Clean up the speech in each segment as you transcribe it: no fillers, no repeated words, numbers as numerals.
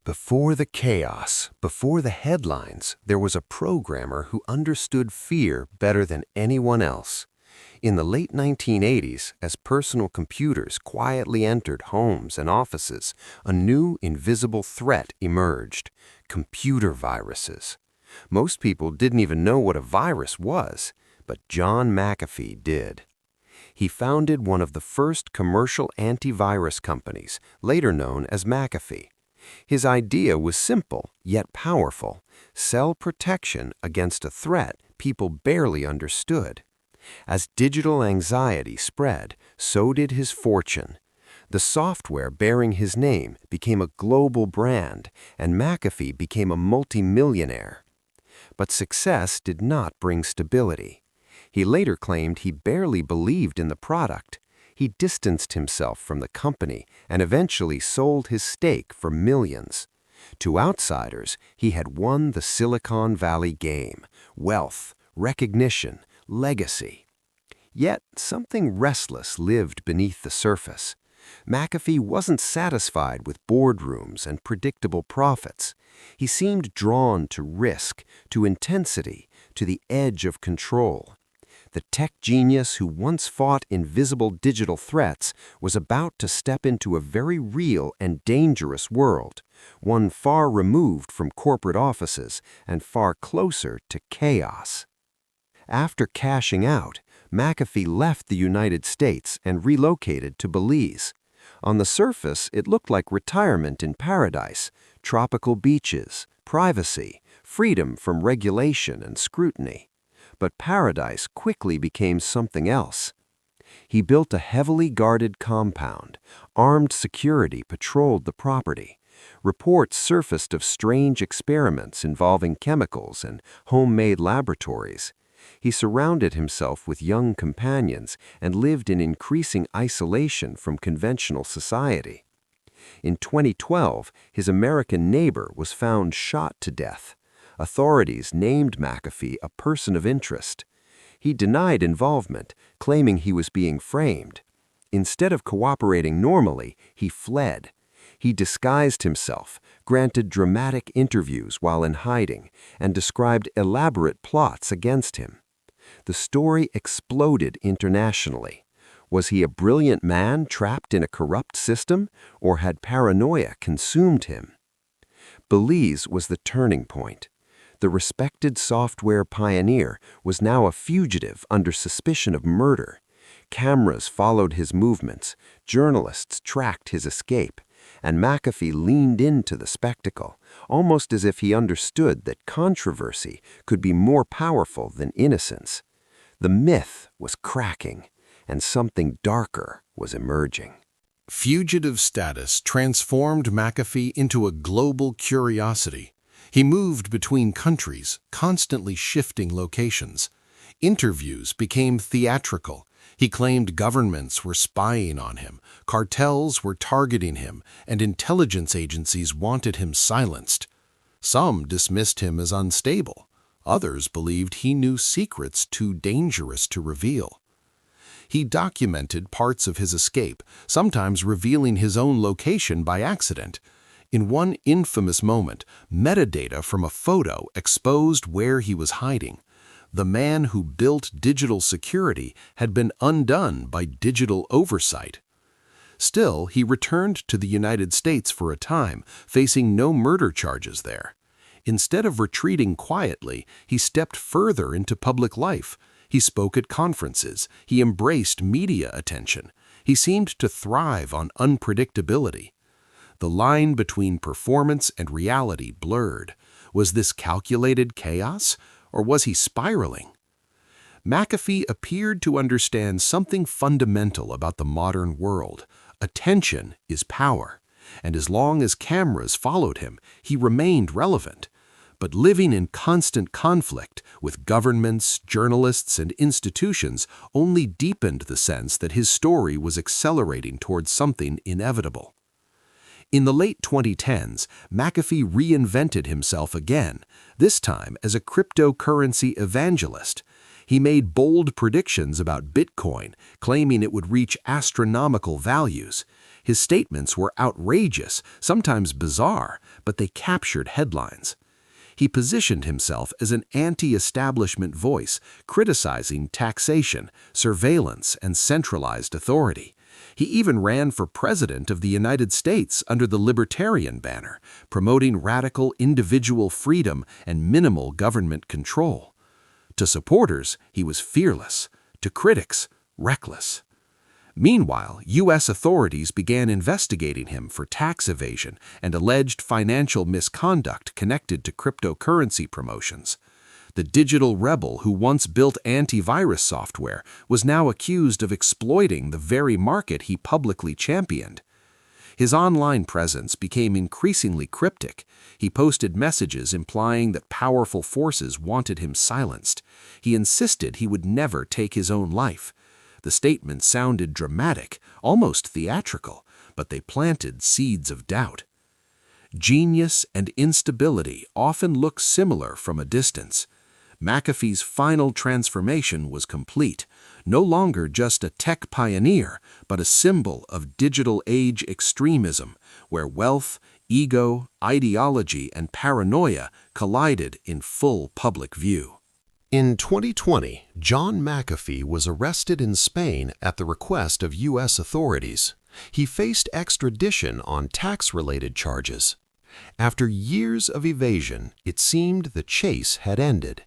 Before the chaos, before the headlines, there was a programmer who understood fear better than anyone else. In the late 1980s, as personal computers quietly entered homes and offices, a new invisible threat emerged: computer viruses. Most people didn't even know what a virus was, but John McAfee did. He founded one of the first commercial antivirus companies, later known as McAfee. His idea was simple, yet powerful: sell protection against a threat people barely understood. As digital anxiety spread, so did his fortune. The software bearing his name became a global brand, and McAfee became a multimillionaire. But success did not bring stability. He later claimed he barely believed in the product. He distanced himself from the company and eventually sold his stake for millions. To outsiders, he had won the Silicon Valley game: wealth, recognition, legacy. Yet something restless lived beneath the surface. McAfee wasn't satisfied with boardrooms and predictable profits. He seemed drawn to risk, to intensity, to the edge of control. The tech genius who once fought invisible digital threats was about to step into a very real and dangerous world, one far removed from corporate offices and far closer to chaos. After cashing out, McAfee left the United States and relocated to Belize. On the surface, it looked like retirement in paradise: tropical beaches, privacy, freedom from regulation and scrutiny. But paradise quickly became something else. He built a heavily guarded compound. Armed security patrolled the property. Reports surfaced of strange experiments involving chemicals and homemade laboratories. He surrounded himself with young companions and lived in increasing isolation from conventional society. In 2012, his American neighbor was found shot to death. Authorities named McAfee a person of interest. He denied involvement, claiming he was being framed. Instead of cooperating normally, he fled. He disguised himself, granted dramatic interviews while in hiding, and described elaborate plots against him. The story exploded internationally. Was he a brilliant man trapped in a corrupt system, or had paranoia consumed him? Belize was the turning point. The respected software pioneer was now a fugitive under suspicion of murder. Cameras followed his movements, journalists tracked his escape, and McAfee leaned into the spectacle, almost as if he understood that controversy could be more powerful than innocence. The myth was cracking, and something darker was emerging. Fugitive status transformed McAfee into a global curiosity. He moved between countries, constantly shifting locations. Interviews became theatrical. He claimed governments were spying on him, cartels were targeting him, and intelligence agencies wanted him silenced. Some dismissed him as unstable. Others believed he knew secrets too dangerous to reveal. He documented parts of his escape, sometimes revealing his own location by accident. In one infamous moment, metadata from a photo exposed where he was hiding. The man who built digital security had been undone by digital oversight. Still, he returned to the United States for a time, facing no murder charges there. Instead of retreating quietly, he stepped further into public life. He spoke at conferences. He embraced media attention. He seemed to thrive on unpredictability. The line between performance and reality blurred. Was this calculated chaos, or was he spiraling? McAfee appeared to understand something fundamental about the modern world. Attention is power, and as long as cameras followed him, he remained relevant. But living in constant conflict with governments, journalists, and institutions only deepened the sense that his story was accelerating towards something inevitable. In the late 2010s, McAfee reinvented himself again, this time as a cryptocurrency evangelist. He made bold predictions about Bitcoin, claiming it would reach astronomical values. His statements were outrageous, sometimes bizarre, but they captured headlines. He positioned himself as an anti-establishment voice, criticizing taxation, surveillance, and centralized authority. He even ran for president of the United States under the libertarian banner, promoting radical individual freedom and minimal government control. To supporters, he was fearless. To critics, reckless. Meanwhile, U.S. authorities began investigating him for tax evasion and alleged financial misconduct connected to cryptocurrency promotions. The digital rebel who once built antivirus software was now accused of exploiting the very market he publicly championed. His online presence became increasingly cryptic. He posted messages implying that powerful forces wanted him silenced. He insisted he would never take his own life. The statements sounded dramatic, almost theatrical, but they planted seeds of doubt. Genius and instability often look similar from a distance. McAfee's final transformation was complete, no longer just a tech pioneer, but a symbol of digital age extremism, where wealth, ego, ideology, and paranoia collided in full public view. In 2020, John McAfee was arrested in Spain at the request of U.S. authorities. He faced extradition on tax-related charges. After years of evasion, it seemed the chase had ended.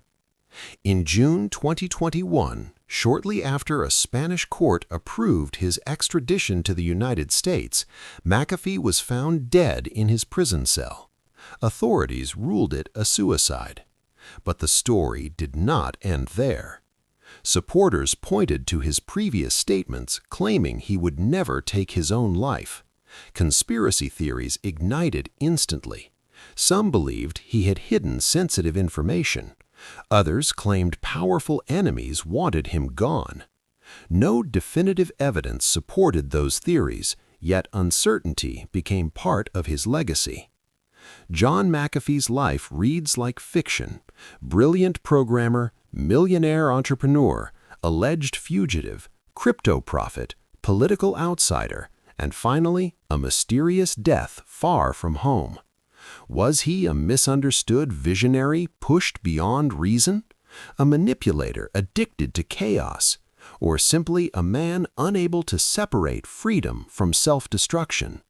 In June 2021, shortly after a Spanish court approved his extradition to the United States, McAfee was found dead in his prison cell. Authorities ruled it a suicide. But the story did not end there. Supporters pointed to his previous statements claiming he would never take his own life. Conspiracy theories ignited instantly. Some believed he had hidden sensitive information. Others claimed powerful enemies wanted him gone. No definitive evidence supported those theories, yet uncertainty became part of his legacy. John McAfee's life reads like fiction. Brilliant programmer, millionaire entrepreneur, alleged fugitive, crypto prophet, political outsider, and finally, a mysterious death far from home. Was he a misunderstood visionary pushed beyond reason? A manipulator addicted to chaos? Or simply a man unable to separate freedom from self-destruction?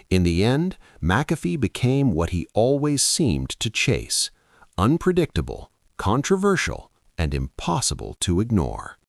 In the end, McAfee became what he always seemed to chase: unpredictable, controversial, and impossible to ignore.